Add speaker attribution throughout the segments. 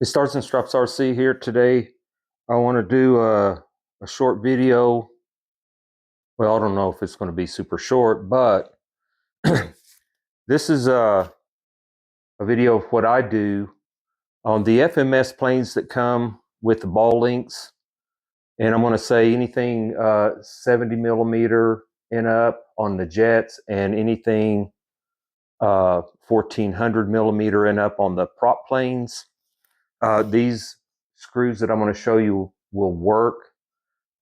Speaker 1: It starts and stops RC here today. I want to do a short video. Well, I don't know if it's going to be super short, but this is a video of what I do on the FMS planes that come with the ball links. And I'm going to say anything 70 millimeter and up on the jets, and anything 1400 millimeter and up on the prop planes. These screws that I'm going to show you will work.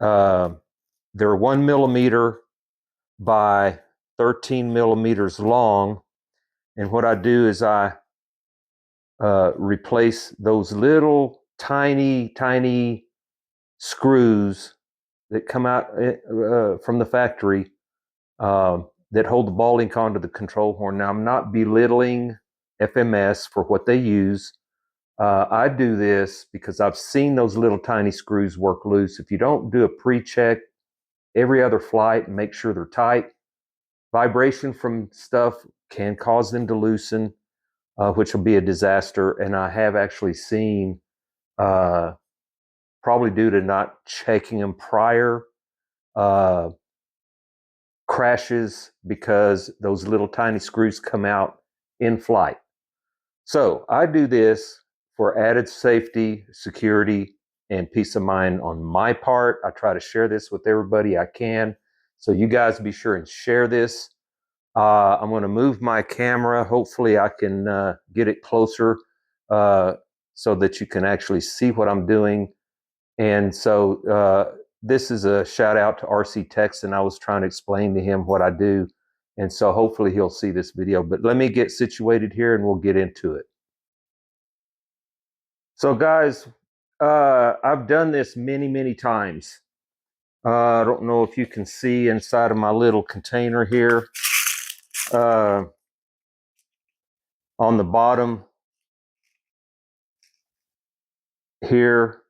Speaker 1: They're 1 millimeter by 13 millimeters long. And what I do is I replace those little tiny screws that come out from the factory that hold the ball link onto the control horn. Now, I'm not belittling FMS for what they use. I do this because I've seen those little tiny screws work loose. If you don't do a pre-check every other flight and make sure they're tight, vibration from stuff can cause them to loosen, which will be a disaster. And I have actually seen, probably due to not checking them prior, crashes because those little tiny screws come out in flight. So I do this for added safety, security, and peace of mind on my part. I try to share this with everybody I can. So you guys be sure and share this. I'm going to move my camera. Hopefully I can get it closer so that you can actually see what I'm doing. And so this is a shout out to RC Texan. I was trying to explain to him what I do. And so hopefully he'll see this video. But let me get situated here and we'll get into it. So guys, I've done this many times. I don't know if you can see inside of my little container here. On the bottom here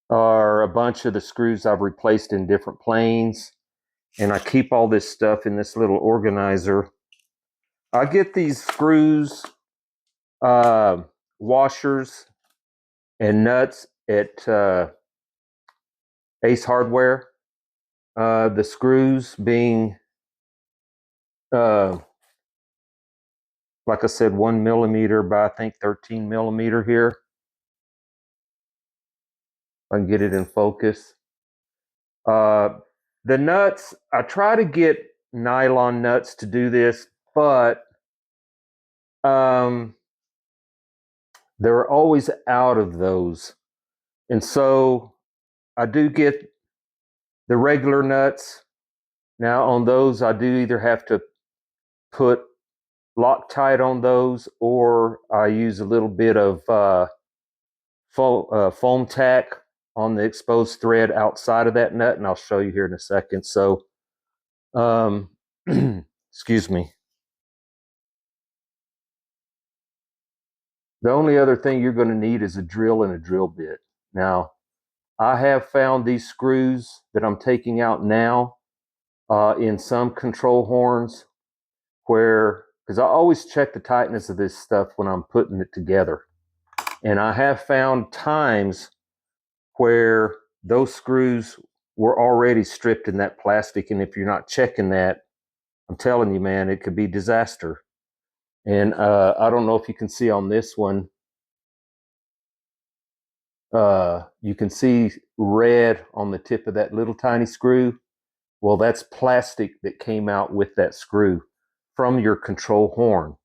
Speaker 1: are a bunch of the screws I've replaced in different planes. And I keep all this stuff in this little organizer. I get these screws, washers, and nuts at Ace Hardware. The screws being, like I said, 1 millimeter by I think 13 millimeter here. If I can get it in focus. The nuts, I try to get nylon nuts to do this, but they're always out of those. And so I do get the regular nuts. Now on those, I do either have to put Loctite on those, or I use a little bit of foam tack on the exposed thread outside of that nut, and I'll show you here in a second. So, excuse me. The only other thing you're going to need is a drill and a drill bit. Now, I have found these screws that I'm taking out now in some control horns where, because I always check the tightness of this stuff when I'm putting it together. And I have found times where those screws were already stripped in that plastic. And if you're not checking that, I'm telling you, man, it could be disaster. And I don't know if you can see on this one, you can see red on the tip of that little tiny screw. Well, that's plastic that came out with that screw from your control horn.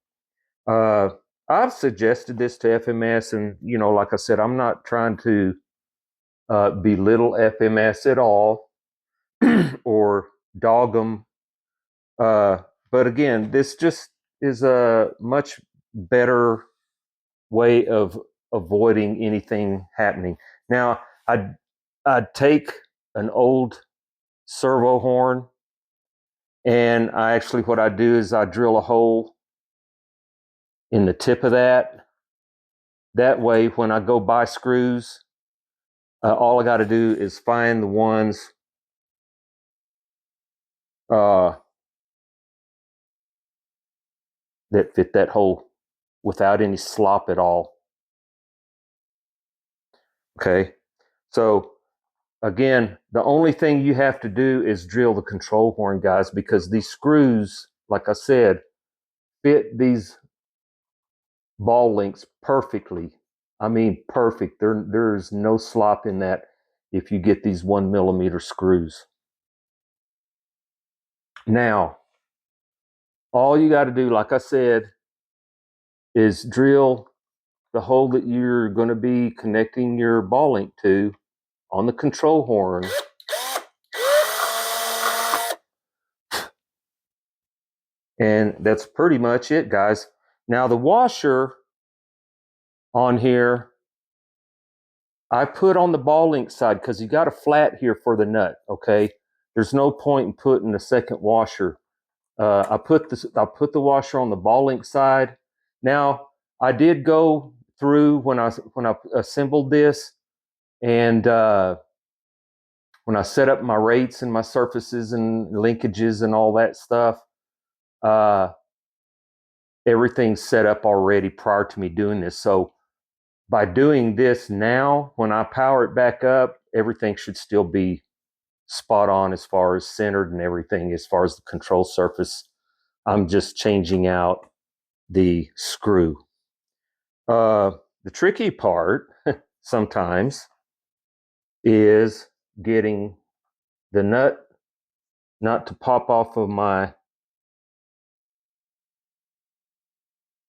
Speaker 1: I've suggested this to FMS, and like I said, I'm not trying to belittle FMS at all or dog them. But again, this just is a much better way of avoiding anything happening. Now, I'd take an old servo horn, and what I do is I drill a hole in the tip of that. That way, when I go buy screws, all I got to do is find the ones that fit that hole without any slop at all. Okay, so again, the only thing you have to do is drill the control horn, guys, because these screws, like I said, fit these ball links perfectly. I mean, perfect. There's no slop in that if you get these 1mm screws. Now, all you got to do, like I said, is drill the hole that you're going to be connecting your ball link to on the control horn. And that's pretty much it, guys. Now, the washer on here, I put on the ball link side because you got a flat here for the nut, okay? There's no point in putting a second washer. I put the washer on the ball link side. Now, I did go through when I assembled this, and when I set up my rates and my surfaces and linkages and all that stuff, everything's set up already prior to me doing this. So by doing this now, when I power it back up, everything should still be spot on as far as centered and everything as far as the control surface. I'm just changing out the screw. The tricky part sometimes is getting the nut not to pop off of my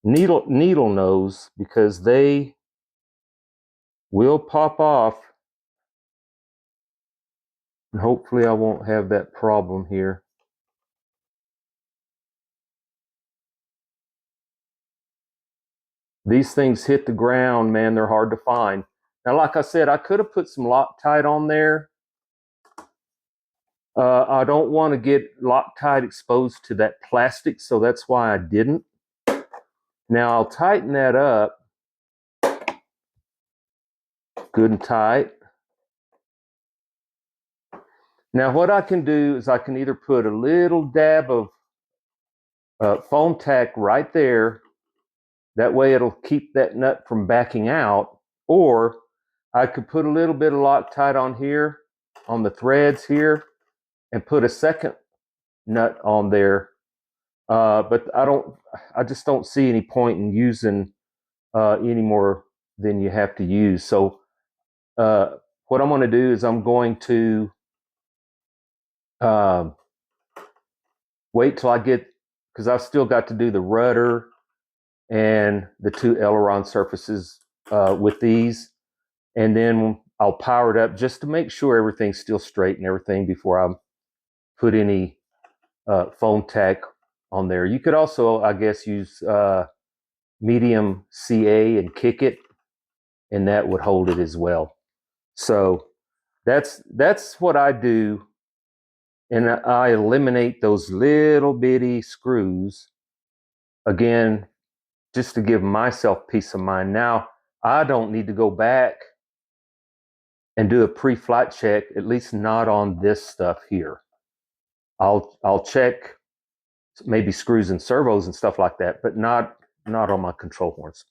Speaker 1: needle nose, because they will pop off, and hopefully I won't have that problem here. These things hit the ground, man, they're hard to find. Now, like I said, I could have put some Loctite on there. I don't want to get Loctite exposed to that plastic, so that's why I didn't. Now, I'll tighten that up good and tight. Now, what I can do is I can either put a little dab of foam tack right there. That way it'll keep that nut from backing out. Or I could put a little bit of Loctite on here, on the threads here, and put a second nut on there. But I just don't see any point in using any more than you have to use. So what I'm going to do is I'm going to wait till I get, because I've still got to do the rudder and the two aileron surfaces with these, and then I'll power it up just to make sure everything's still straight and everything before I put any foam tack on there. You could also, I guess, use medium CA and kick it, and that would hold it as well. So that's what I do, and I eliminate those little bitty screws, again, just to give myself peace of mind. Now, I don't need to go back and do a pre-flight check, at least not on this stuff here. I'll check maybe screws and servos and stuff like that, but not on my control horns.